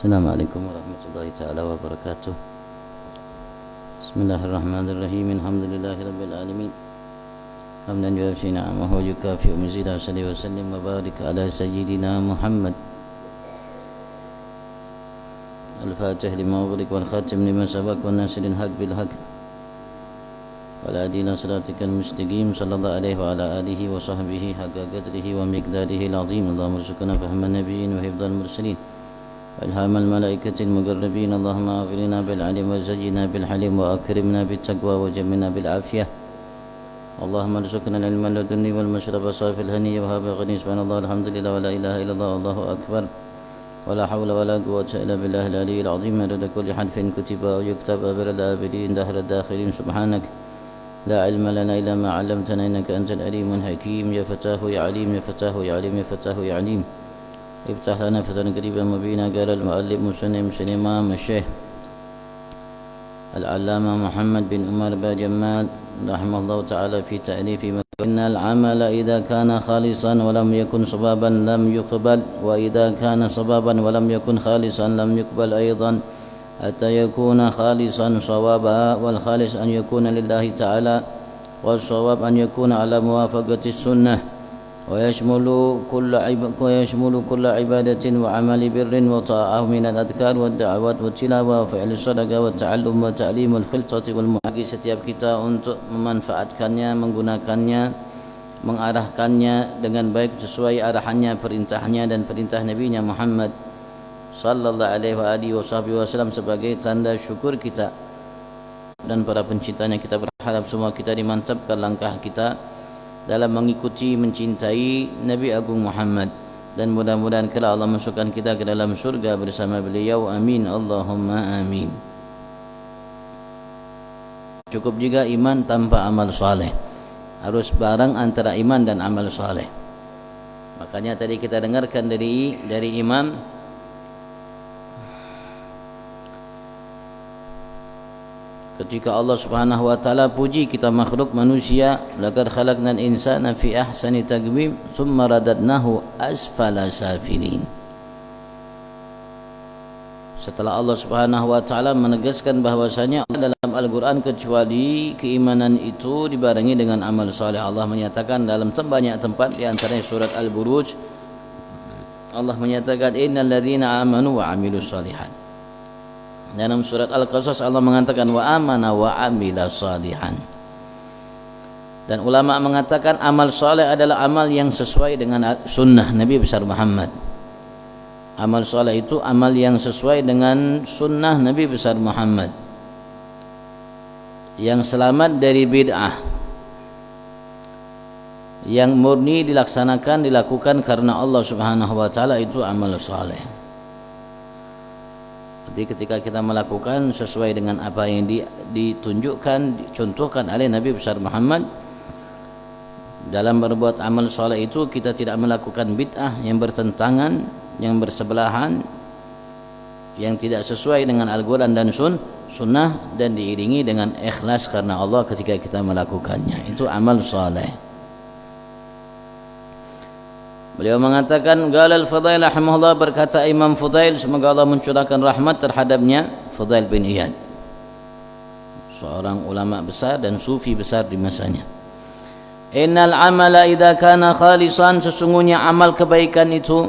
Assalamualaikum warahmatullahi ta'ala wabarakatuh. Bismillahirrahmanirrahim. Alhamdulillahi rabbil alamin. Hamdan yuafi ni'amahu wa yukafi mazidah. Salli wa sallim wa barik ala sayyidina Muhammad al-fatih lima ughliq wal khatim lima sabaq wan nasiril haq bil haq wal hadi ila siratikal mustaqim sallallahu alaihi wa ala alihi wa sahbihi haqqa qadrihi wa miqdarihi al-azim. Allahumma arzuqna fahman nabiyyin wa hifdzal mursalin وإلهام الملائكة المقربين. اللهم أغرنا بالعلم وزينا بالحلم وأكرمنا بالتقوى وجملنا بالعافية. اللهم ارزقنا العلم اللدني والمشرب صافي الهني وهاب غني. سبحان الله الحمد لله ولا إله إلا الله والله أكبر ولا حول ولا قوة إلا بالله العلي العظيم. عدد كل حرف كتب أو يكتب أبر الآبدين دهر الداخلين. سبحانك لا علم لنا إلا ما علمتنا إنك أنت العليم الحكيم. يا فتاه يا عليم يا فتاه يا عليم يا فتاه يا عليم. افتح لنا فتحا قريبا مبينا. قال المؤلف مسلم الإمام الشيخ العلامة محمد بن عمر باجمال رحمه الله تعالى في تأليف إن العمل إذا كان خالصا ولم يكن صبابا لم يقبل، وإذا كان صبابا ولم يكن خالصا لم يقبل أيضا، حتى يكون خالصا صوابا. والخالص أن يكون لله تعالى، والصواب أن يكون على موافقة السنة، ويشمل كل عبادة وعمل بر وطاعة من الأذكار والدعوات والتلاوة وفعل الصدقة والتعلم وتعليم الخلطة والمعاقي. Setiap kita untuk memanfaatkannya, menggunakannya, mengarahkannya dengan baik sesuai arahannya, perintahnya dan perintah Nabi-Nya Muhammad sallallahu alaihi wasallam sebagai tanda syukur kita dan para pencintanya. Kita berharap semua kita dimantapkan langkah kita dalam mengikuti, mencintai Nabi Agung Muhammad, dan mudah-mudahan kelak Allah masukkan kita ke dalam surga bersama beliau. Amin Allahumma amin. Cukup juga iman tanpa amal soleh, harus bareng antara iman dan amal soleh. Makanya tadi kita dengarkan dari Imam ketika Allah Subhanahu wa taala puji kita makhluk manusia, laqad khalaqnal insana fi ahsani taqwim tsumma radadnahu asfala safilin. Setelah Allah Subhanahu wa taala menegaskan bahwasanya dalam Al-Qur'an kecuali keimanan itu dibarengi dengan amal saleh, Allah menyatakan dalam banyak tempat, di antaranya surat Al-Buruj, Allah menyatakan innal ladzina amanu wa amilus shalihat. Dalam surat Al-Qasas Allah mengatakan wa amana wa amila salihan. Dan ulama mengatakan amal soleh adalah amal yang sesuai dengan sunnah Nabi besar Muhammad. Amal soleh itu amal yang sesuai dengan sunnah Nabi besar Muhammad, yang selamat dari bid'ah, yang murni dilakukan karena Allah Subhanahu wa taala, itu amal soleh. Jadi ketika kita melakukan sesuai dengan apa yang ditunjukkan, dicontohkan oleh Nabi besar Muhammad dalam berbuat amal soleh itu, kita tidak melakukan bid'ah yang bertentangan, yang bersebelahan, yang tidak sesuai dengan Al-Quran dan sunnah, dan diiringi dengan ikhlas karena Allah ketika kita melakukannya, itu amal soleh. Beliau mengatakan qala al-Fudail rahimahullah, berkata Imam Fudail, semoga Allah mencurahkan rahmat terhadapnya, Fudail bin Iyad, seorang ulama besar dan sufi besar di masanya. Innal amala idza kana khalisan, sesungguhnya amal kebaikan itu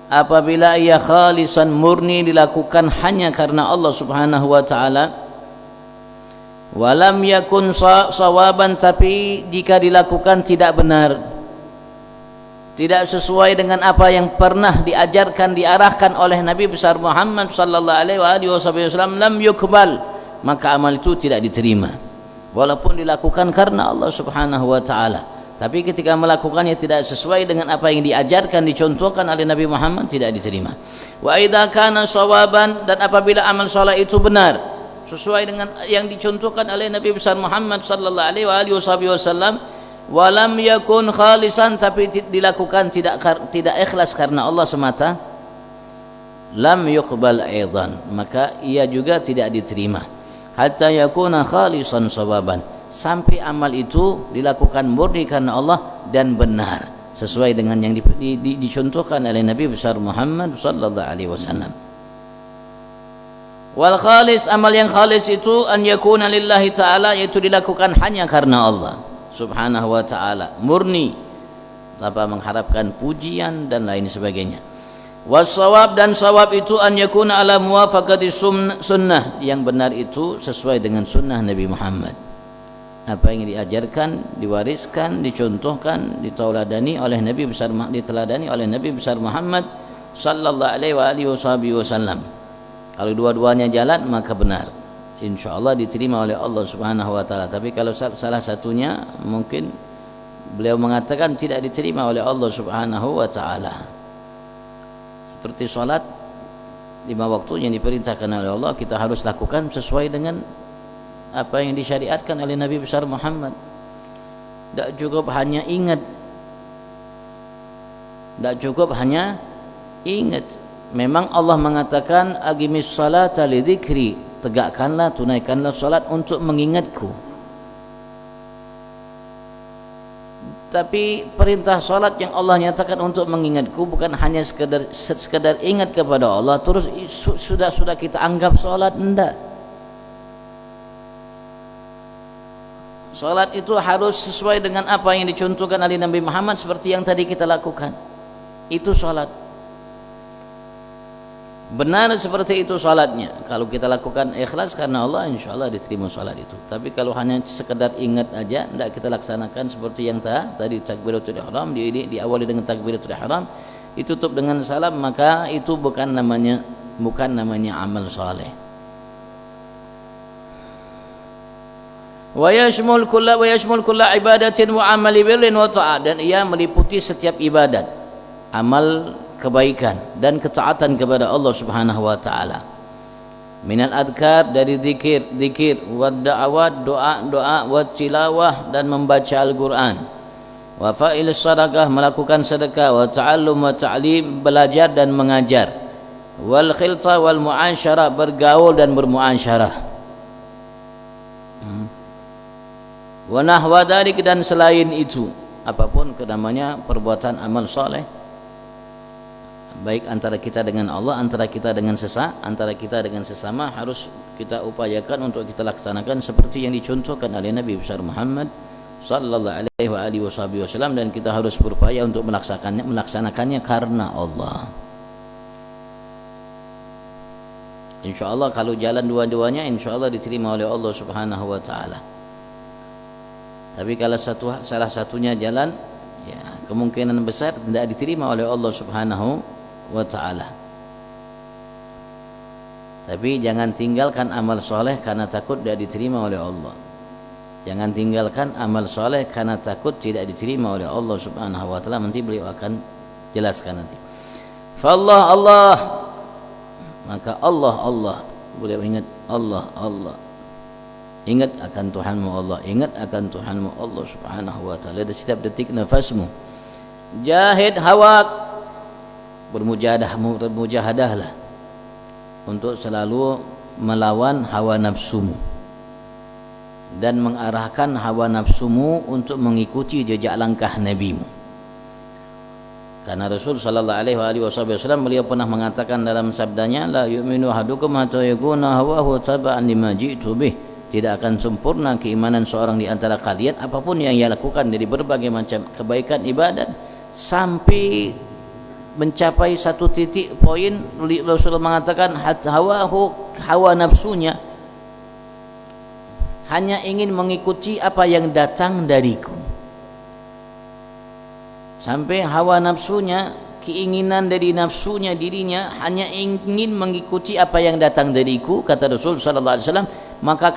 apabila ia khalisan, murni, dilakukan hanya karena Allah Subhanahu wa taala, walam yakun sawaban, tapi jika dilakukan tidak benar, tidak sesuai dengan apa yang pernah diajarkan, diarahkan oleh Nabi besar Muhammad sallallahu alaihi wasallam, lam yukbal, maka amal itu tidak diterima walaupun dilakukan karena Allah Subhanahu wa taala. Tapi ketika melakukannya tidak sesuai dengan apa yang diajarkan, dicontohkan oleh Nabi Muhammad, tidak diterima. Wa idza kana shawaban, dan apabila amal saleh itu benar, sesuai dengan yang dicontohkan oleh Nabi besar Muhammad sallallahu alaihi wasallam, walam yakun khalisan, tapi dilakukan tidak ikhlas karena Allah semata, lam yuqbal aidan, maka ia juga tidak diterima. Hatta yakuna khalisan sawaban, sampai amal itu dilakukan murni karena Allah dan benar sesuai dengan yang dicontohkan oleh Nabi besar Muhammad sallallahu alaihi wasallam. Wal khalis, amal yang khalis itu an yakuna lillahi ta'ala, yaitu dilakukan hanya karena Allah subhanahu wa ta'ala, murni tanpa mengharapkan pujian dan lain sebagainya. Wasawab, dan sawab itu an yakuna ala muwafaqati sunnah, yang benar itu sesuai dengan sunnah Nabi Muhammad. Apa yang diajarkan, diwariskan, dicontohkan, ditauladani oleh Nabi besar Muhammad sallallahu alaihi wasallam. Kalau dua-duanya jalan maka benar, insyaallah diterima oleh Allah Subhanahu wa taala. Tapi kalau salah satunya, mungkin beliau mengatakan tidak diterima oleh Allah Subhanahu wa taala. Seperti salat 5 waktu yang diperintahkan oleh Allah, kita harus lakukan sesuai dengan apa yang disyariatkan oleh Nabi besar Muhammad. Tak cukup hanya ingat, memang Allah mengatakan aqimis salata lidzikri, tegakkanlah, tunaikanlah salat untuk mengingatku. Tapi perintah salat yang Allah nyatakan untuk mengingatku bukan hanya sekedar ingat kepada Allah terus sudah kita anggap salat, enggak. Salat itu harus sesuai dengan apa yang dicontohkan oleh Nabi Muhammad, seperti yang tadi kita lakukan. Itu salat. Benar seperti itu salatnya. Kalau kita lakukan ikhlas karena Allah, insyaallah diterima salat itu. Tapi kalau hanya sekedar ingat aja, tidak kita laksanakan seperti yang tadi takbiratul ihram, diawali dengan takbiratul ihram, ditutup dengan salam, maka itu bukan namanya amal saleh. Wa yashmul kulla ibadatin wa amali birrin wa ta'at, dan ia meliputi setiap ibadat, amal kebaikan dan ketaatan kepada Allah Subhanahu wa taala. Minal adkar, dari zikir, wa da'awat, doa, wa tilawah, dan membaca Al-Qur'an. Wa fa'il sadaqah, melakukan sedekah, wa ta'allum wa ta'lim, belajar dan mengajar. Wal khilta wal mu'asyarah, bergaul dan bermuasyarah. Wa nahwa dzalik, dan selain itu, apapun namanya perbuatan amal saleh, baik antara kita dengan Allah, antara kita dengan sesama, harus kita upayakan untuk kita laksanakan seperti yang dicontohkan oleh Nabi besar Muhammad sallallahu alaihi wasallam, dan kita harus berupaya untuk melaksanakannya karena Allah. Insyaallah kalau jalan dua-duanya, insyaallah diterima oleh Allah Subhanahu wa taala. Tapi kalau salah satunya jalan, ya kemungkinan besar tidak diterima oleh Allah Subhanahu wa ta'ala. Tapi jangan tinggalkan amal soleh karena takut tidak diterima oleh Allah. Jangan tinggalkan amal soleh karena takut tidak diterima oleh Allah Subhanahu wa ta'ala. Nanti beliau akan jelaskan nanti. Fallah Allah, maka Allah, beliau ingat Allah. Ingat akan Tuhanmu Allah, ingat akan Tuhanmu Allah Subhanahu wa ta'ala di setiap detik nafasmu. Jahid hawak, bermujahadahlah untuk selalu melawan hawa nafsumu dan mengarahkan hawa nafsumu untuk mengikuti jejak langkah nabimu. Karena Rasul sallallahu alaihi wasallam beliau pernah mengatakan dalam sabdanya, la yu'minu ahadukum hatta yakuna hawahu taba'an lima ji'tu bih. Tidak akan sempurna keimanan seorang di antara kalian, apapun yang ia lakukan dari berbagai macam kebaikan ibadat, sampai mencapai satu titik poin Rasulullah mengatakan hawa nafsunya hanya ingin mengikuti apa yang datang dariku. Sampai hawa nafsunya, keinginan dari nafsunya dirinya hanya ingin mengikuti apa yang datang dariku, kata Rasul sallallahu alaihi wasallam, maka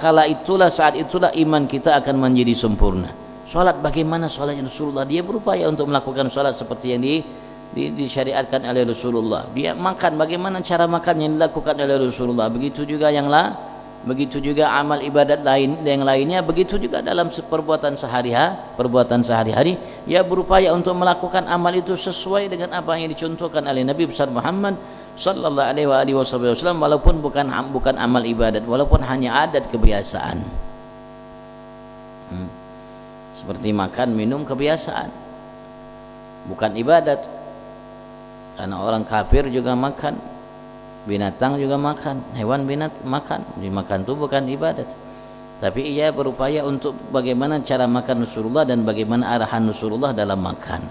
saat itulah iman kita akan menjadi sempurna. Salat, bagaimana salatnya Rasulullah? Dia berupaya untuk melakukan salat seperti yang disyariatkan oleh Rasulullah. Dia makan, bagaimana cara makan yang dilakukan oleh Rasulullah. Begitu juga amal ibadat yang lainnya, begitu juga dalam perbuatan sehari-hari, ia berupaya untuk melakukan amal itu sesuai dengan apa yang dicontohkan oleh Nabi besar Muhammad sallallahu alaihi wasallam, walaupun bukan amal ibadat, walaupun hanya adat kebiasaan. Seperti makan minum kebiasaan, bukan ibadat. Karena orang kafir juga makan, Binatang juga makan, hewan makan. Dimakan itu bukan ibadat. Tapi ia berupaya untuk bagaimana cara makan Rasulullah dan bagaimana arahan Rasulullah dalam makan.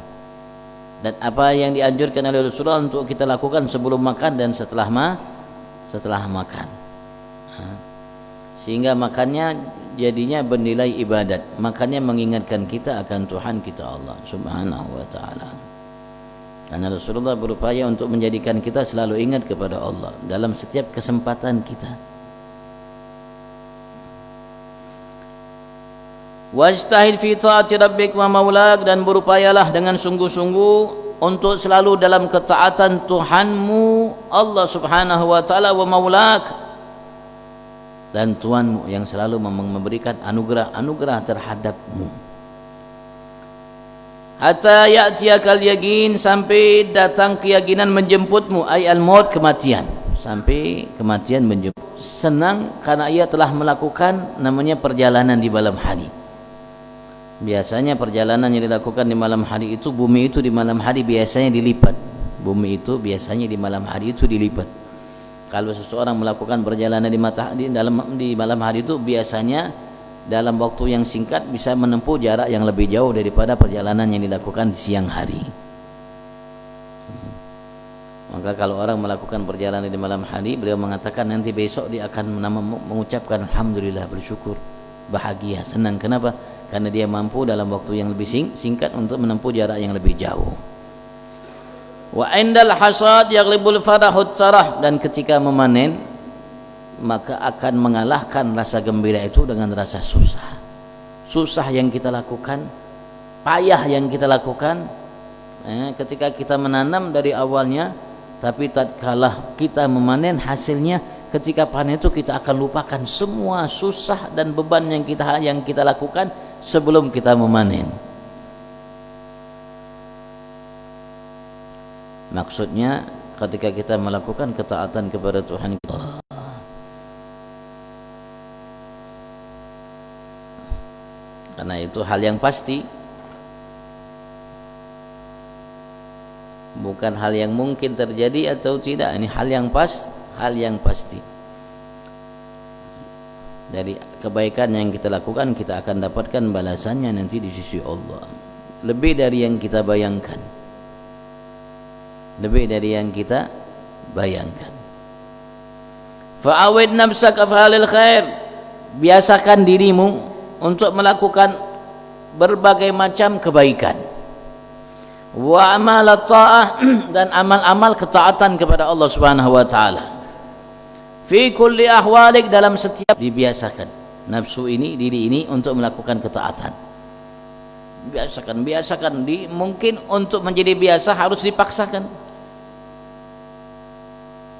Dan apa yang dianjurkan oleh Rasulullah untuk kita lakukan sebelum makan dan setelah makan. Sehingga makannya jadinya bernilai ibadat. Makannya mengingatkan kita akan Tuhan kita Allah Subhanahu wa taala. Karena Rasulullah berupaya untuk menjadikan kita selalu ingat kepada Allah dalam setiap kesempatan kita. Wajtahid fi ta'ati rabbik wa maulak, dan berupayalah dengan sungguh-sungguh untuk selalu dalam ketaatan Tuhanmu Allah Subhanahu wa taala, wa maulak, dan Tuhanmu yang selalu memberikan anugerah terhadapmu. Hatta ya'tiyakal yaqin, sampai datang keyakinan menjemputmu, ay al-maut, kematian, sampai kematian menjemput. Senang karena ia telah melakukan namanya perjalanan di malam hari. Biasanya perjalanan yang dilakukan di malam hari itu, bumi itu di malam hari biasanya dilipat. Bumi itu biasanya di malam hari itu dilipat. Kalau seseorang melakukan perjalanan di malam hari itu biasanya dalam waktu yang singkat bisa menempuh jarak yang lebih jauh daripada perjalanan yang dilakukan di siang hari. Maka kalau orang melakukan perjalanan di malam hari, beliau mengatakan nanti besok dia akan mengucapkan alhamdulillah, bersyukur, bahagia, senang. Kenapa? Karena dia mampu dalam waktu yang lebih singkat untuk menempuh jarak yang lebih jauh. Wa indal hasad yaghlibul farahut tarah, dan ketika memanen maka akan mengalahkan rasa gembira itu dengan rasa susah yang kita lakukan, payah yang kita lakukan ketika kita menanam dari awalnya, tapi tatkala kita memanen hasilnya, ketika panen itu kita akan lupakan semua susah dan beban yang kita lakukan sebelum kita memanen. Maksudnya ketika kita melakukan ketaatan kepada Tuhan kita, karena itu hal yang pasti, bukan hal yang mungkin terjadi atau tidak. Ini hal yang pasti. Dari kebaikan yang kita lakukan, kita akan dapatkan balasannya nanti di sisi Allah, lebih dari yang kita bayangkan, Fa'awid nafsaka fa'alil khair, biasakan dirimu untuk melakukan berbagai macam kebaikan. Wa amal ta'ah, dan amal-amal ketaatan kepada Allah Subhanahu wa taala. Fi kulli ahwalik, dalam setiap, dibiasakan nafsu ini, diri ini untuk melakukan ketaatan. Biasakan mungkin untuk menjadi biasa harus dipaksakan.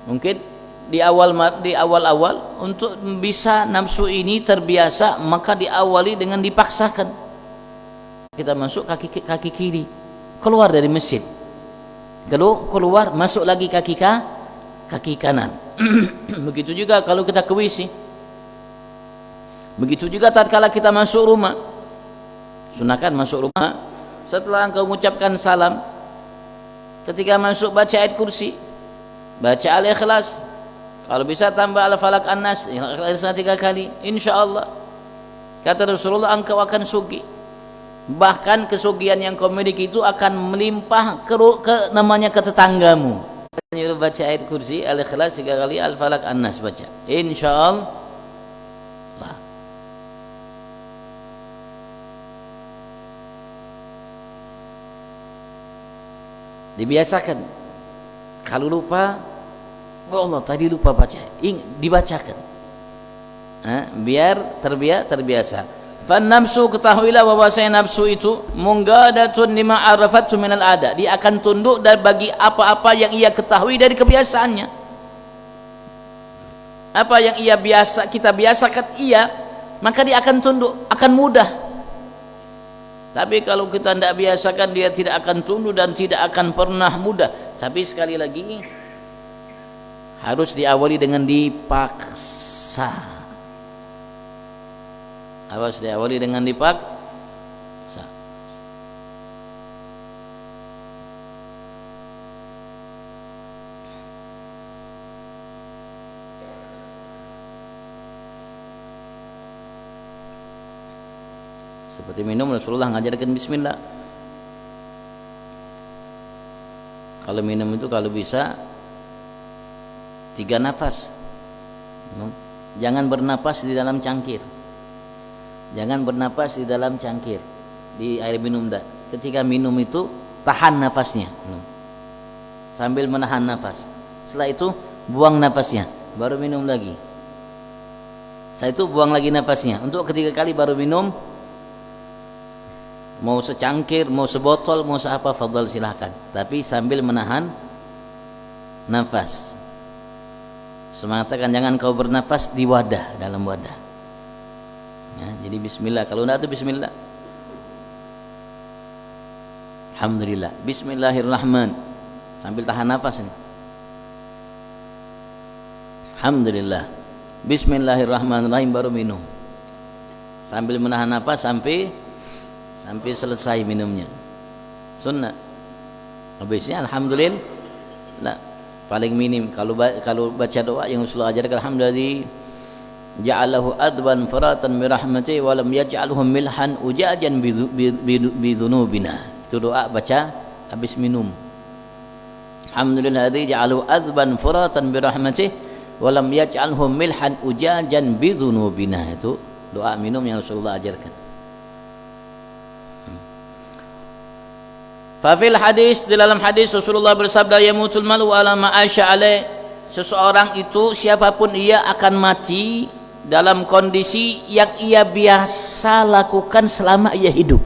Mungkin di awal untuk bisa nafsu ini terbiasa, maka diawali dengan dipaksakan. Kita masuk kaki kiri, keluar dari masjid, keluar masuk lagi kaki kanan. Begitu juga kalau kita ke WC. Begitu juga tatkala kita masuk rumah, sunahkan masuk rumah setelah engkau mengucapkan salam, ketika masuk baca ayat kursi, baca al-ikhlas, kalau bisa tambah al-falak an-nas 3 kali, insyaallah kata Rasulullah engkau akan sugi. Bahkan kesugihan yang kau miliki itu akan melimpah namanya ke tetanggamu. Nyuruh baca ayat kursi, al-ikhlas 3 kali, al-falak an-nas baca, insyaallah. Dibiasakan. Kalau lupa, oh Allah tadi lupa baca, dibacakan, biar terbiasa. Fan nafsu, ketahuilah bahwasanya nafsu itu munggadatun lima arafatu minal ada, dia akan tunduk dan bagi apa-apa yang ia ketahui dari kebiasaannya. Apa yang kita biasakan maka dia akan tunduk, akan mudah. Tapi kalau kita tidak biasakan, dia tidak akan tunduk dan tidak akan pernah mudah. Tapi sekali lagi harus diawali dengan dipaksa. Harus diawali dengan dipaksa. Seperti minum, Rasulullah ngajarkan bismillah. Kalau minum itu kalau bisa 3 nafas. Jangan bernapas di dalam cangkir. Jangan bernapas di dalam cangkir, di air minum dah. Ketika minum itu tahan nafasnya, sambil menahan nafas. Setelah itu buang nafasnya, baru minum lagi. Setelah itu buang lagi nafasnya. Untuk ketiga kali baru minum. Mau secangkir, mau sebotol, mau seapa, fadhal silahkan. Tapi sambil menahan nafas. Sematakan jangan kau bernafas di wadah, dalam wadah. Ya, jadi bismillah. Kalau enggak itu bismillah. Alhamdulillah. Bismillahirrahmanirrahim. Sambil tahan nafas ini. Alhamdulillah. Bismillahirrahmanirrahim baru minum. Sambil menahan nafas sampai selesai minumnya. Sunnah. Habisnya alhamdulillah. Paling minim kalau baca doa yang Rasulullah ajarkan, alhamdulillah ja'alahu adban faratan min rahmatihi wa lam yaj'alhu milhan ujajan bi dzunubina. Itu doa baca habis minum. Alhamdulillah ja'alahu adban faratan bi rahmatihi wa lam yaj'alhu milhan ujajan bi dzunubina. Itu doa minum yang Rasulullah ajarkan. Fafil hadis, di dalam hadis Rasulullah bersabda, yamutul malu ala ma asya alaih. Seseorang itu siapapun ia akan mati dalam kondisi yang ia biasa lakukan selama ia hidup.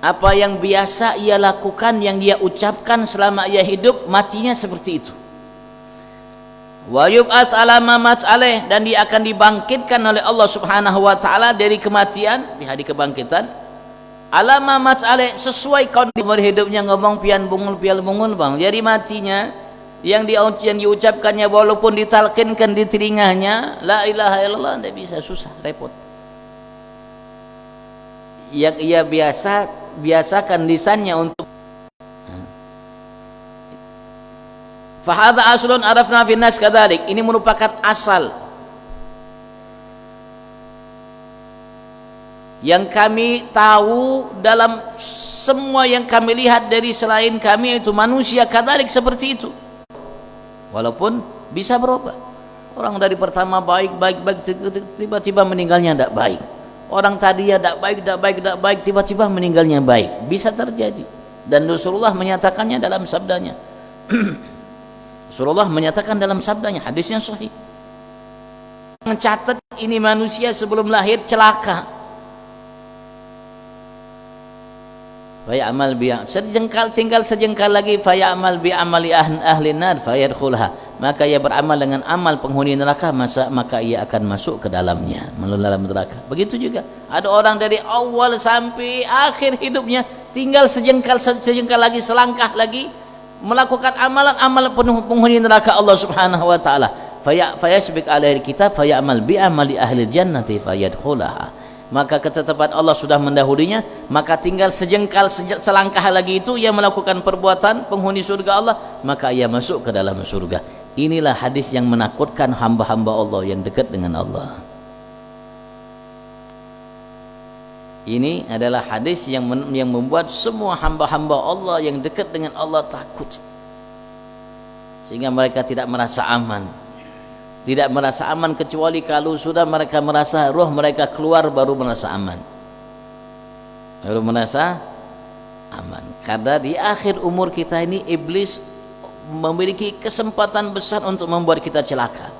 Apa yang biasa ia lakukan, yang dia ucapkan selama ia hidup, matinya seperti itu. Wa yub'ats ala ma mat alaih, dan dia akan dibangkitkan oleh Allah Subhanahu wa taala dari kematian di hari kebangkitan. Alama mat alaih, sesuai kondisi hidupnya, ngomong pian bungul bang. Jadi matinya yang diucapkannya walaupun ditalkinkan di telinganya la ilaha illallah, tidak bisa, susah, repot. Yang ia biasakan lisannya untuk fahadha aslun arafna fin nas kadzalik. Ini merupakan asal yang kami tahu dalam semua yang kami lihat dari selain kami, itu manusia kadzalik, seperti itu. Walaupun bisa berubah. Orang dari pertama baik tiba-tiba meninggalnya tidak baik. Orang tadinya tidak baik tiba-tiba meninggalnya baik. Bisa terjadi. Dan Rasulullah menyatakannya dalam sabdanya. Rasulullah menyatakan dalam sabdanya, hadisnya sahih. Mencatat ini manusia sebelum lahir celaka. Fayamal bi, tinggal sejengkal lagi, fayamal bi amali ahli nar fayadkhulha, maka ia beramal dengan amal penghuni neraka, maka ia akan masuk ke dalamnya, melalui dalam neraka. Begitu juga ada orang dari awal sampai akhir hidupnya tinggal sejengkal lagi, selangkah lagi melakukan amalan penghuni neraka Allah Subhanahu wa taala. Fayasbiq alaihi kitab fayamal bi amali ahli jannati fayadkhulaha, maka ketetapan Allah sudah mendahulunya, maka tinggal selangkah lagi itu ia melakukan perbuatan penghuni surga Allah, maka ia masuk ke dalam surga. Inilah hadis yang menakutkan hamba-hamba Allah yang dekat dengan Allah. Ini adalah hadis yang membuat semua hamba-hamba Allah yang dekat dengan Allah takut, sehingga mereka tidak merasa aman. Tidak merasa aman kecuali kalau sudah mereka merasa roh mereka keluar, baru merasa aman. Baru merasa aman. Karena di akhir umur kita ini iblis memiliki kesempatan besar untuk membuat kita celaka.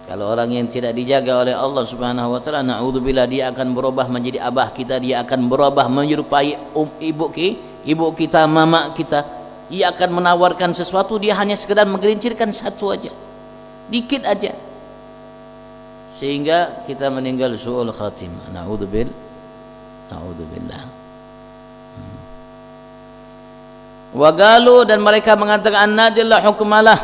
Kalau orang yang tidak dijaga oleh Allah Subhanahu wa taala, naudzubillah, dia akan berubah menjadi abah kita, dia akan berubah menyerupai ibu kita, mama kita. Ia akan menawarkan sesuatu, dia hanya sekedar menggelincirkan satu aja, dikit aja, sehingga kita meninggal su'ul khatimah. Naudzubillah. Wagalu, dan mereka mengatakan annadillah hukmalah,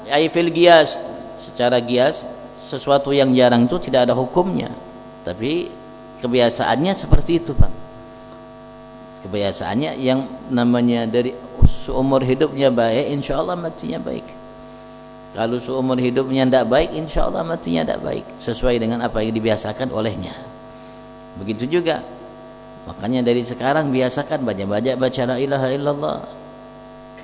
ay fil qiyas, secara qiyas sesuatu yang jarang itu tidak ada hukumnya, tapi kebiasaannya seperti itu, Pak. Kebiasaannya yang namanya dari seumur hidupnya baik, insyaallah matinya baik. Kalau seumur hidupnya tidak baik, insya Allah matinya tidak baik, sesuai dengan apa yang dibiasakan olehnya. Begitu juga, makanya dari sekarang biasakan banyak-banyak baca la ilaha illallah.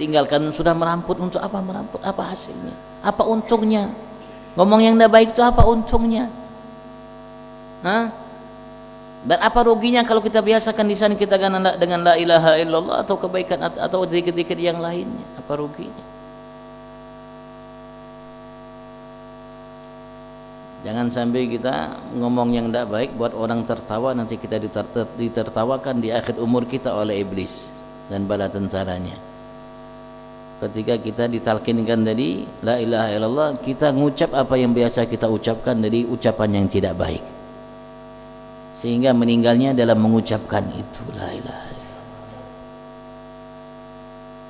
Tinggalkan sudah meramput, untuk apa meramput? Apa hasilnya? Apa untungnya? Ngomong yang tidak baik itu apa untungnya? Hah? Dan apa ruginya kalau kita biasakan di sana kita dengan la ilaha illallah atau kebaikan atau zikir-zikir yang lainnya? Apa ruginya? Jangan sampai kita ngomong yang tidak baik buat orang tertawa, nanti kita ditertawakan di akhir umur kita oleh iblis dan bala tentaranya. Ketika kita ditalkinkan tadi la ilaha illallah, kita ngucap apa yang biasa kita ucapkan dari ucapan yang tidak baik, sehingga meninggalnya dalam mengucapkan itu la ilaha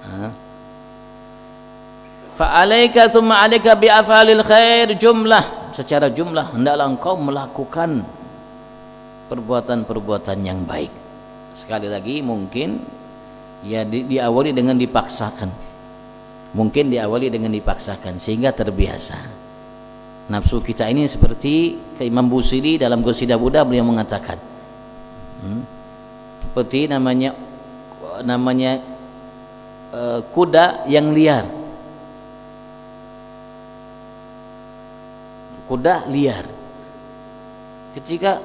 illallah. Fa'alaika thumma 'alaika bi af'alil khair, jumlah, secara jumlah hendaklah engkau melakukan perbuatan-perbuatan yang baik. Sekali lagi mungkin ya diawali dengan dipaksakan, mungkin diawali dengan dipaksakan sehingga terbiasa. Nafsu kita ini seperti Imam Busiri dalam Qasidah Buddha, beliau mengatakan seperti namanya kuda yang liar. Kuda liar,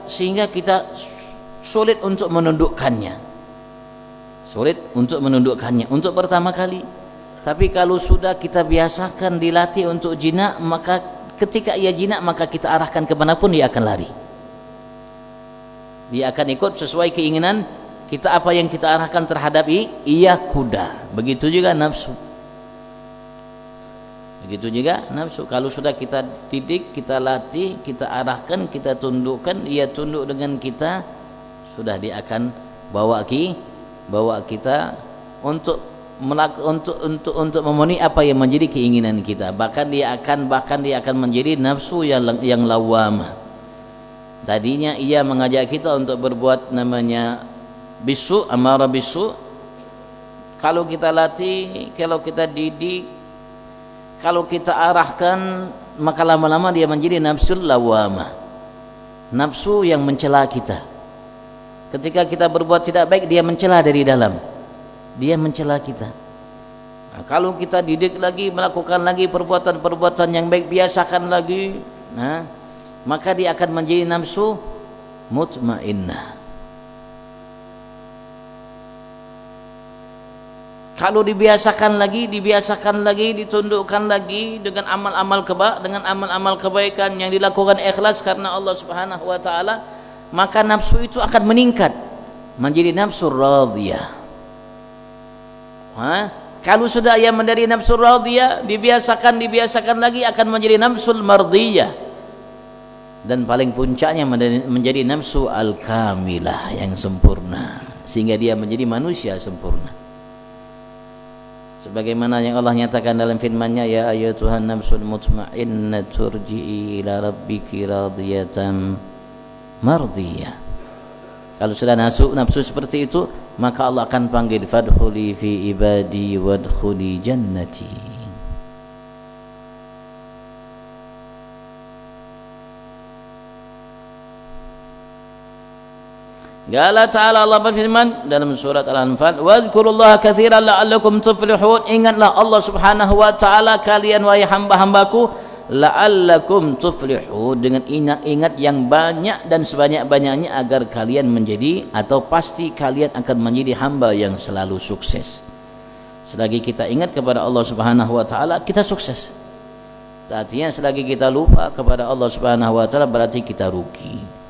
sehingga kita sulit untuk menundukkannya, untuk pertama kali. Tapi kalau sudah kita biasakan dilatih untuk jinak, maka ketika ia jinak maka kita arahkan kemanapun dia akan lari, dia akan ikut sesuai keinginan kita, apa yang kita arahkan terhadap ia kuda. Begitu juga nafsu. Kalau sudah kita didik, kita latih, kita arahkan, kita tundukkan, ia tunduk dengan kita, sudah dia akan bawa kita untuk memenuhi apa yang menjadi keinginan kita. Bahkan dia akan menjadi nafsu yang lawamah. Tadinya ia mengajak kita untuk berbuat namanya bisu, amarah bisu. Kalau kita latih, kalau kita didik, kalau kita arahkan, maka lama-lama dia menjadi nafsul lawamah, nafsu yang mencela kita. Ketika kita berbuat tidak baik, dia mencela dari dalam, dia mencela kita. Nah, kalau kita didik lagi, melakukan lagi perbuatan-perbuatan yang baik, biasakan lagi, maka dia akan menjadi nafsu mutmainnah. Kalau dibiasakan lagi, ditundukkan lagi dengan amal-amal kebaikan yang dilakukan ikhlas karena Allah Subhanahu wa taala, maka nafsu itu akan meningkat menjadi nafsu radhiyah. Kalau sudah ia menjadi nafsu radhiyah, dibiasakan lagi akan menjadi nafsul mardiyah, dan paling puncaknya menjadi nafsu al-kamilah, yang sempurna, sehingga dia menjadi manusia sempurna. Sebagaimana yang Allah nyatakan dalam firman-Nya, ya ayyatuhan nafsul mutmainnah turji'i ila rabbiki radiyatan mardiyah. Kalau sudah nafsu seperti itu, maka Allah akan panggil, fadkhuli fi ibadi wadkhuli jannati. Qala ta'ala, Allah berfirman dalam surat Al-Anfal, wadhkurullaha katsiran la'allakum tuflihun. Ingatlah Allah Subhanahu wa taala kalian wahai hamba-hambaku, la'allakum tuflihun, dengan ingat yang banyak dan sebanyak-banyaknya agar kalian menjadi, atau pasti kalian akan menjadi hamba yang selalu sukses. Selagi kita ingat kepada Allah Subhanahu wa taala, kita sukses. Artinya selagi kita lupa kepada Allah Subhanahu wa taala, berarti kita rugi.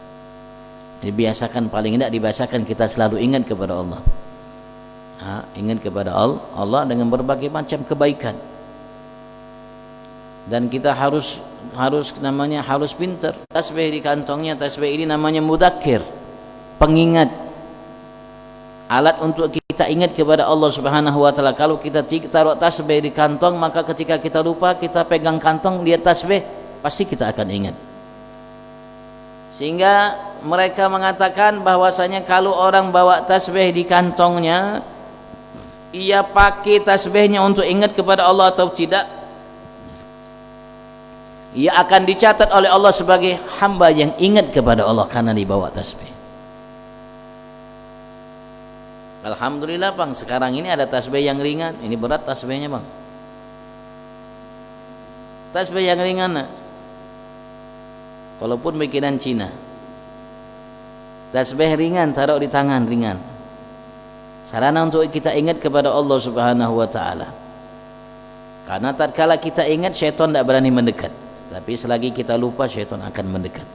Dibiasakan, paling tidak dibiasakan kita selalu ingat kepada Allah, ingat kepada Allah dengan berbagai macam kebaikan. Dan kita harus pintar. Tasbih di kantongnya, tasbih ini namanya mudzakir, pengingat, alat untuk kita ingat kepada Allah Subhanahu wa taala. Kalau kita taruh tasbih di kantong, maka ketika kita lupa, kita pegang kantong, dia tasbih, pasti kita akan ingat. Sehingga mereka mengatakan bahwasanya kalau orang bawa tasbih di kantongnya, ia pakai tasbihnya untuk ingat kepada Allah atau tidak, ia akan dicatat oleh Allah sebagai hamba yang ingat kepada Allah karena dibawa tasbih. Alhamdulillah bang, sekarang ini ada tasbih yang ringan. Ini berat tasbihnya bang, tasbih yang ringan nah. Walaupun bikinan Cina, tasbih ringan, taruh di tangan ringan, sarana untuk kita ingat kepada Allah Subhanahu wa ta'ala. Karena tatkala kita ingat, syaitan tidak berani mendekat. Tapi selagi kita lupa, syaitan akan mendekat.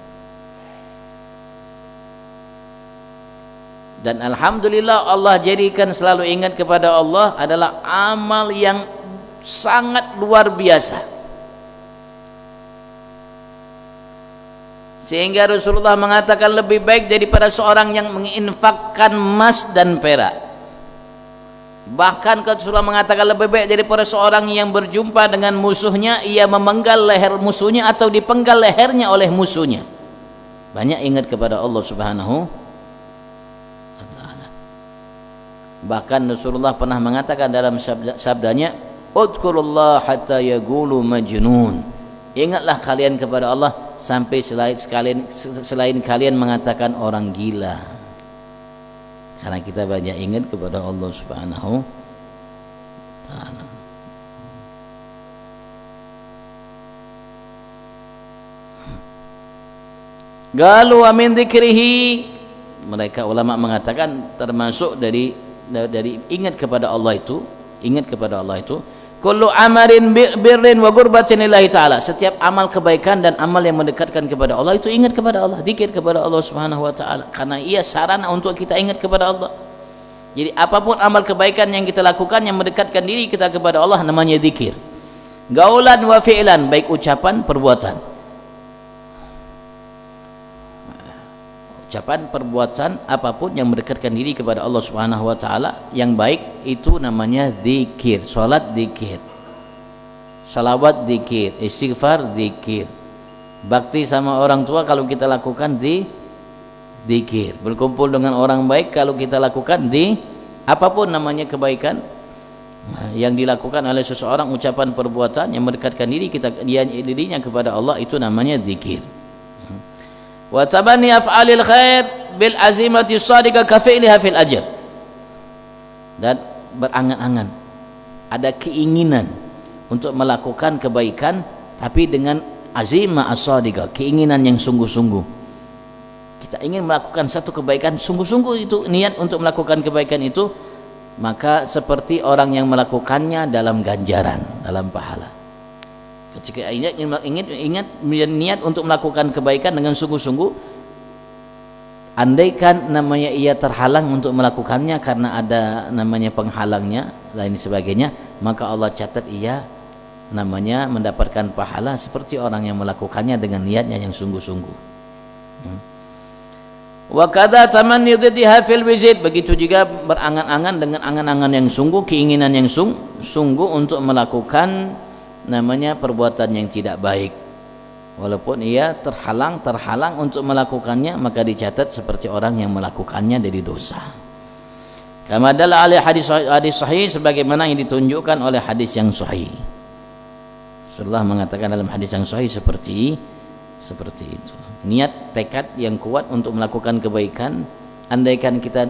Dan alhamdulillah Allah jadikan selalu ingat kepada Allah adalah amal yang sangat luar biasa. Sehingga Rasulullah mengatakan lebih baik daripada seorang yang menginfakkan emas dan perak. Bahkan Rasulullah mengatakan lebih baik daripada seorang yang berjumpa dengan musuhnya, ia memenggal leher musuhnya atau dipenggal lehernya oleh musuhnya. Banyak ingat kepada Allah Subhanahu wa ta'ala. Bahkan Rasulullah pernah mengatakan dalam sabdanya, udkurullah hatta yaqulu majnun. Ingatlah kalian kepada Allah sampai selain kalian mengatakan orang gila. Karena kita banyak ingat kepada Allah Subhanahu wa ta'ala. Galu wa min dzikrihi, mereka ulama mengatakan termasuk dari ingat kepada Allah itu, kullu amarin birrin wa qurbatin lillahi ta'ala, setiap amal kebaikan dan amal yang mendekatkan kepada Allah itu ingat kepada Allah, zikir kepada Allah Subhanahu wa ta'ala, karena ia sarana untuk kita ingat kepada Allah. Jadi apapun amal kebaikan yang kita lakukan yang mendekatkan diri kita kepada Allah namanya zikir. Gaulan wa fi'lan, baik ucapan perbuatan. Ucapan perbuatan apapun yang mendekatkan diri kepada Allah Subhanahu wa ta'ala yang baik itu namanya zikir. Salat zikir, salawat zikir, istighfar zikir, bakti sama orang tua kalau kita lakukan zikir, berkumpul dengan orang baik kalau kita lakukan apapun namanya kebaikan yang dilakukan oleh seseorang, ucapan perbuatan yang mendekatkan dirinya kepada Allah itu namanya zikir. Wa tabanni af'alil khair bil azimati shadiqah ka fi'liha fil ajr, dan berangan-angan, ada keinginan untuk melakukan kebaikan tapi dengan azimah as-shadiqah, keinginan yang sungguh-sungguh. Kita ingin melakukan satu kebaikan sungguh-sungguh, itu niat untuk melakukan kebaikan itu, maka seperti orang yang melakukannya dalam ganjaran, dalam pahala. Ketika ingat niat untuk melakukan kebaikan dengan sungguh-sungguh, andaikan namanya ia terhalang untuk melakukannya karena ada namanya penghalangnya lain sebagainya, maka Allah catat ia namanya mendapatkan pahala seperti orang yang melakukannya dengan niatnya yang sungguh-sungguh. Wa kadza tamanni dhiddiha fil wizid, begitu juga berangan-angan dengan angan-angan yang sungguh, keinginan yang sungguh untuk melakukan namanya perbuatan yang tidak baik, walaupun ia terhalang untuk melakukannya, maka dicatat seperti orang yang melakukannya dari dosa. Kama dalla alai hadis sahih, sebagaimana yang ditunjukkan oleh hadis yang sahih. Rasulullah mengatakan dalam hadis yang sahih seperti itu. Niat, tekad yang kuat untuk melakukan kebaikan, andaikan kita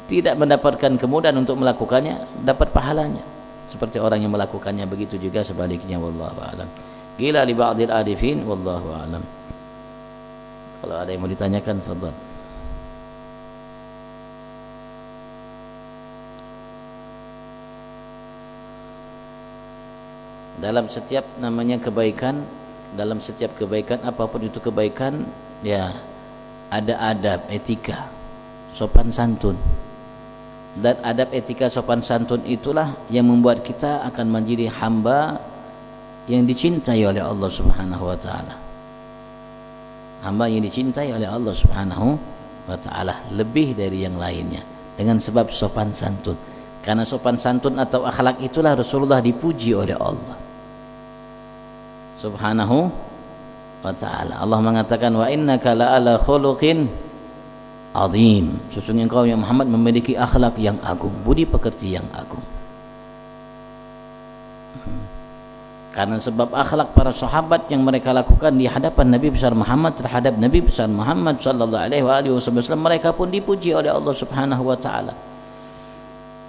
tidak mendapatkan kemudahan untuk melakukannya, dapat pahalanya seperti orang yang melakukannya. Begitu juga sebaliknya, wallahu a'lam. Qila li ba'dil arifin wallahu a'lam. Kalau ada yang mau ditanyakan, fadhal. Dalam setiap namanya kebaikan, dalam setiap kebaikan apapun itu kebaikan, ya ada adab, etika, sopan santun. Dan adab, etika, sopan santun itulah yang membuat kita akan menjadi hamba yang dicintai oleh Allah Subhanahu wa ta'ala. Hamba yang dicintai oleh Allah Subhanahu wa ta'ala lebih dari yang lainnya dengan sebab sopan santun. Karena sopan santun atau akhlak itulah Rasulullah dipuji oleh Allah Subhanahu wa ta'ala. Allah mengatakan, wa innaka la'ala khuluqin azim, sesungguhnya engkau ya Muhammad memiliki akhlak yang agung, budi pekerti yang agung. karena sebab akhlak para sahabat yang mereka lakukan di hadapan Nabi besar Muhammad terhadap Nabi besar Muhammad sallallahu alaihi wasallam, mereka pun dipuji oleh Allah Subhanahu wa taala.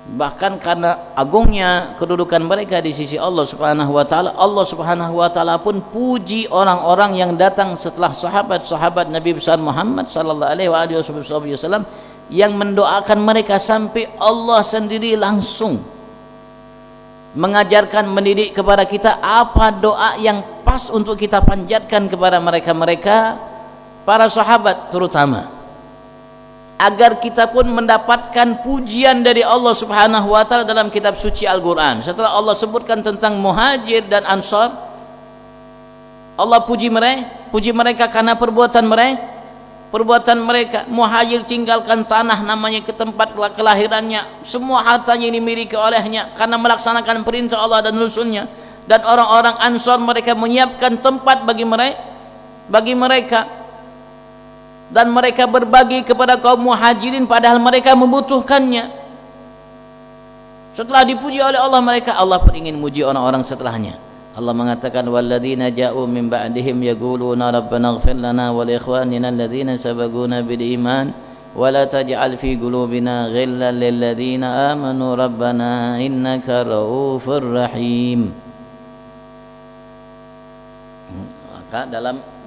Bahkan karena agungnya kedudukan mereka di sisi Allah Subhanahu wa taala, Allah Subhanahu wa taala pun puji orang-orang yang datang setelah sahabat-sahabat Nabi besar Muhammad sallallahu alaihi wasallam yang mendoakan mereka, sampai Allah sendiri langsung mengajarkan, mendidik kepada kita apa doa yang pas untuk kita panjatkan kepada mereka-mereka para sahabat terutama, agar kita pun mendapatkan pujian dari Allah Subhanahu wa taala dalam kitab suci Al-Qur'an. Setelah Allah sebutkan tentang Muhajir dan Ansar, Allah puji mereka karena perbuatan mereka. Muhajir tinggalkan tanah namanya ke tempat kelahirannya, semua hartanya ini dimiliki olehnya karena melaksanakan perintah Allah dan Rasulnya. Dan orang-orang Ansar, mereka menyiapkan tempat bagi mereka, dan mereka berbagi kepada kaum Muhajirin padahal mereka membutuhkannya. Setelah dipuji oleh Allah mereka, Allah pun ingin muji orang-orang setelahnya. Allah mengatakan, walladzina ja'u min ba'dihim yaquluna rabbana ighfir lana wa li ikhwanina alladzina sabaquna bil iman wa la taj'al fi qulubina ghillan lil ladzina amanu rabbana innaka raufur rahim. Maka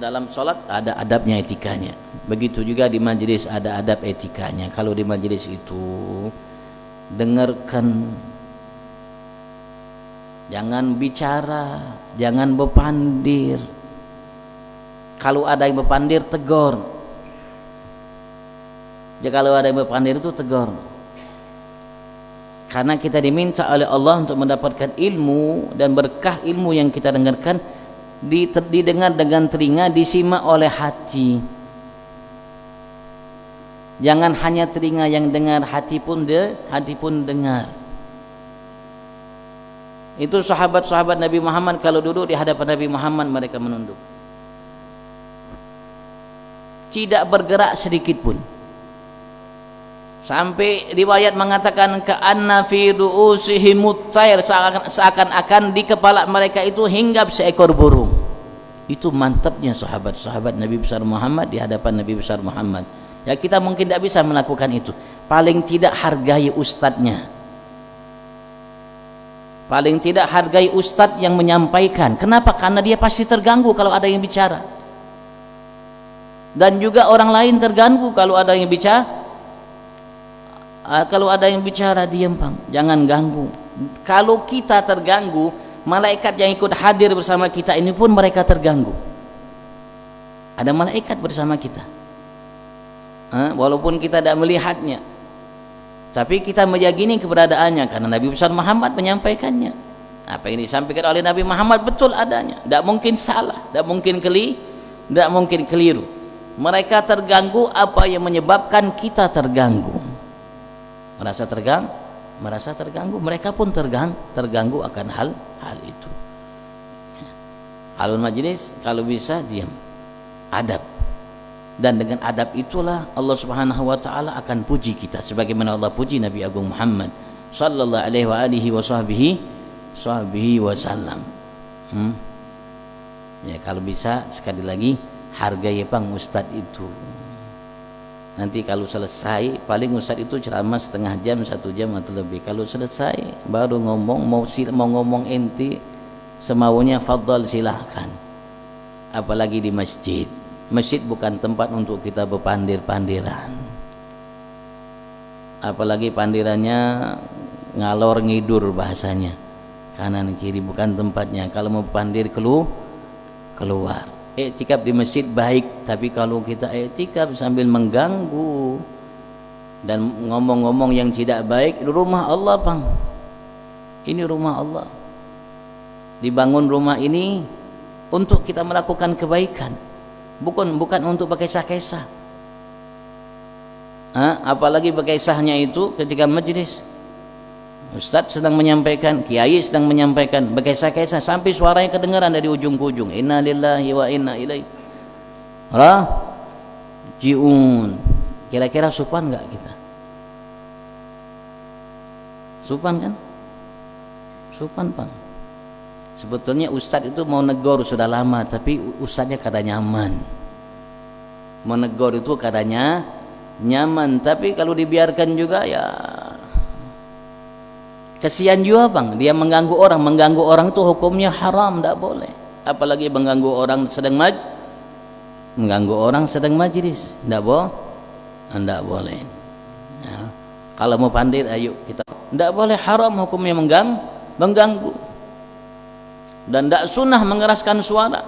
dalam salat ada adabnya, etikanya. Begitu juga di majelis ada adab etikanya. Kalau di majelis itu dengarkan, jangan bicara, jangan berpandir. Kalau ada yang berpandir, tegur. Jadi kalau ada yang berpandir itu tegur. Karena kita diminta oleh Allah untuk mendapatkan ilmu, dan berkah ilmu yang kita dengarkan didengar dengan telinga, disimak oleh hati. Jangan hanya telinga yang dengar, hati pun dengar. Itu sahabat-sahabat Nabi Muhammad kalau duduk di hadapan Nabi Muhammad mereka menunduk, tidak bergerak sedikit pun. Sampai riwayat mengatakan ka'anna fi ru'usihimut tayr, seakan-akan di kepala mereka itu hinggap seekor burung. Itu mantapnya sahabat-sahabat Nabi besar Muhammad di hadapan Nabi besar Muhammad. Ya, kita mungkin tidak bisa melakukan itu. Paling tidak hargai ustadznya, paling tidak hargai ustadz yang menyampaikan. Kenapa? Karena dia pasti terganggu kalau ada yang bicara, dan juga orang lain terganggu kalau ada yang bicara. Kalau ada yang bicara, diam bang, jangan ganggu. Kalau kita terganggu, malaikat yang ikut hadir bersama kita ini pun mereka terganggu. Ada malaikat bersama kita, walaupun kita tidak melihatnya, tapi kita meyakini keberadaannya karena Nabi besar Muhammad menyampaikannya. Apa yang disampaikan oleh Nabi Muhammad betul adanya, tidak mungkin salah, tidak mungkin keliru. Mereka terganggu, apa yang menyebabkan kita terganggu? Merasa terganggu, mereka pun terganggu akan hal itu. Kalau majlis, kalau bisa diam, adab. Dan dengan adab itulah Allah Subhanahu wa taala akan puji kita sebagaimana Allah puji Nabi Agung Muhammad sallallahu alaihi wasallam. Ya, kalau bisa sekali lagi hargai bang ustadz itu. Nanti kalau selesai, paling ustadz itu ceramah setengah jam, 1 jam atau lebih. Kalau selesai baru ngomong, mau ngomong enti semaunya, fadhal silahkan. Apalagi di masjid. Masjid bukan tempat untuk kita berpandir-pandiran. Apalagi pandirannya ngalor ngidur bahasanya, kanan kiri, bukan tempatnya. Kalau mau pandir keluar. Iktikaf di masjid baik, tapi kalau kita iktikaf sambil mengganggu dan ngomong-ngomong yang tidak baik, rumah Allah bang, ini rumah Allah, dibangun rumah ini untuk kita melakukan kebaikan, bukan untuk berkisah-kisah. Apalagi berkisahnya itu ketika majlis, ustadz sedang menyampaikan, kiai sedang menyampaikan, berkisah-kisah sampai suaranya kedengaran dari ujung ke ujung. Inna lillahi wa inna ilaihi raji'un. Kira-kira sopan enggak kita? Sopan kan? Sopan bang. Sebetulnya ustadz itu mau negor sudah lama, tapi ustadznya kada nyaman. Menegur itu kadanya nyaman, tapi kalau dibiarkan juga ya kasihan juga bang. Dia mengganggu orang itu hukumnya haram, tidak boleh. Apalagi mengganggu orang sedang majlis, tidak boleh. Ya. Kalau mau pandai, ayo kita. Tidak boleh, haram hukumnya mengganggu. Dan tidak sunnah mengeraskan suara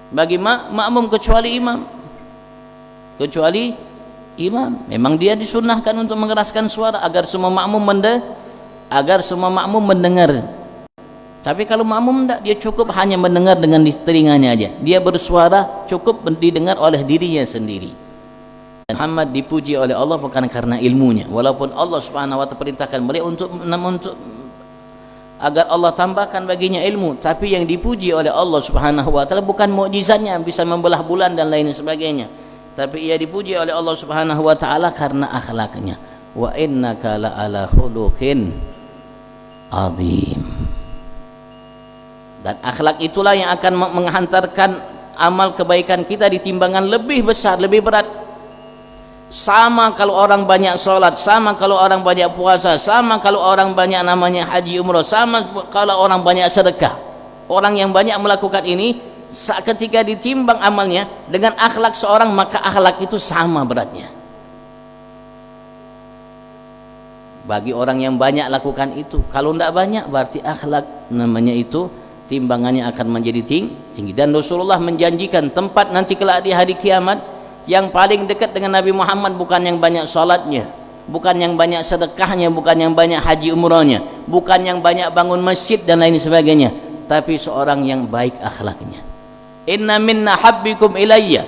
bagi makmum kecuali imam. Memang dia disunnahkan untuk mengeraskan suara agar semua makmum mendengar. Tapi kalau makmum tidak, dia cukup hanya mendengar dengan telinganya aja. Dia bersuara cukup didengar oleh dirinya sendiri. Muhammad dipuji oleh Allah bukan karena ilmunya, walaupun Allah Subhanahu wa taala perintahkan beliau untuk agar Allah tambahkan baginya ilmu, tapi yang dipuji oleh Allah Subhanahu wa taala bukan mukjizatnya bisa membelah bulan dan lain sebagainya, tapi ia dipuji oleh Allah Subhanahu wa taala karena akhlaknya. Wa innaka la ala khuluqin azim. Dan akhlak itulah yang akan menghantarkan amal kebaikan kita di timbangan lebih besar, lebih berat. Sama kalau orang banyak sholat, sama kalau orang banyak puasa, sama kalau orang banyak namanya haji umrah, sama kalau orang banyak sedekah. Orang yang banyak melakukan ini, ketika ditimbang amalnya dengan akhlak seorang, maka akhlak itu sama beratnya. Bagi orang yang banyak lakukan itu, kalau tidak banyak berarti akhlak namanya itu timbangannya akan menjadi tinggi. Dan Rasulullah menjanjikan tempat nanti kelak di hari kiamat yang paling dekat dengan Nabi Muhammad bukan yang banyak salatnya, bukan yang banyak sedekahnya, bukan yang banyak haji umrahnya, bukan yang banyak bangun masjid dan lain sebagainya, tapi seorang yang baik akhlaknya. Inna minna habbikum ilayya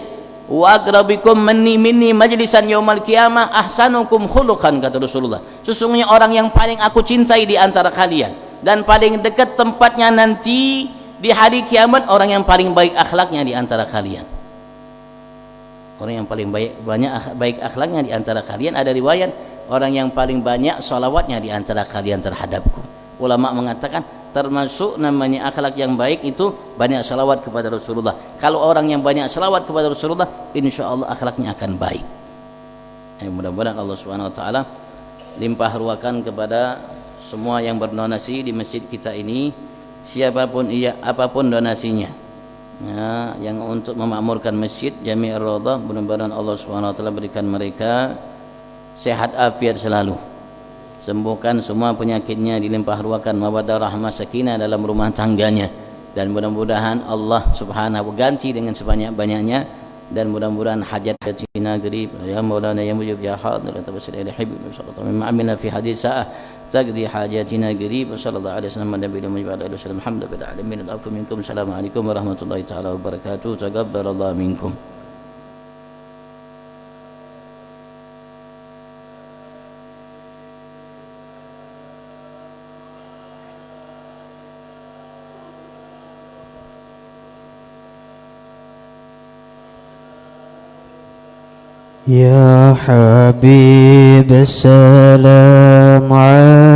wa aqrabikum minni majlisan yaumal qiyamah ahsanukum khuluqan, kata Rasulullah. Sesungguhnya orang yang paling aku cintai di antara kalian dan paling dekat tempatnya nanti di hari kiamat, orang yang paling baik akhlaknya di antara kalian. Orang yang paling baik akhlaknya di antara kalian, ada riwayat orang yang paling banyak salawatnya di antara kalian terhadapku. Ulama mengatakan termasuk namanya akhlak yang baik itu banyak salawat kepada Rasulullah. Kalau orang yang banyak salawat kepada Rasulullah, insya Allah akhlaknya akan baik. Mudah-mudahan Allah Subhanahu wa taala limpah ruahkan kepada semua yang berdonasi di masjid kita ini, siapapun ia, apapun donasinya. Ya, yang untuk memakmurkan masjid Jami' Ar-Raudhah, mudah-mudahan Allah Subhanahu wa taala berikan mereka sehat afiat selalu, sembuhkan semua penyakitnya, dilimpah ruahkan mawaddah rahmah sakinah dalam rumah tangganya, dan mudah-mudahan Allah Subhanahu ganti dengan sebanyak-banyaknya, dan mudah-mudahan hajat Cina gerib ya Maulana ya mujib ya hadir tabassal ila habib sallallahu alaihi wasallam fi hadis sa'ah تقضي حاجاتنا قريب وصلى الله عليه وسلم النبي محمد وعلى اله وسلم الحمد لله العالمين. العفو منكم. السلام عليكم ورحمه الله تعالى وبركاته. تقبل الله منكم. يا حبيب السلام عليك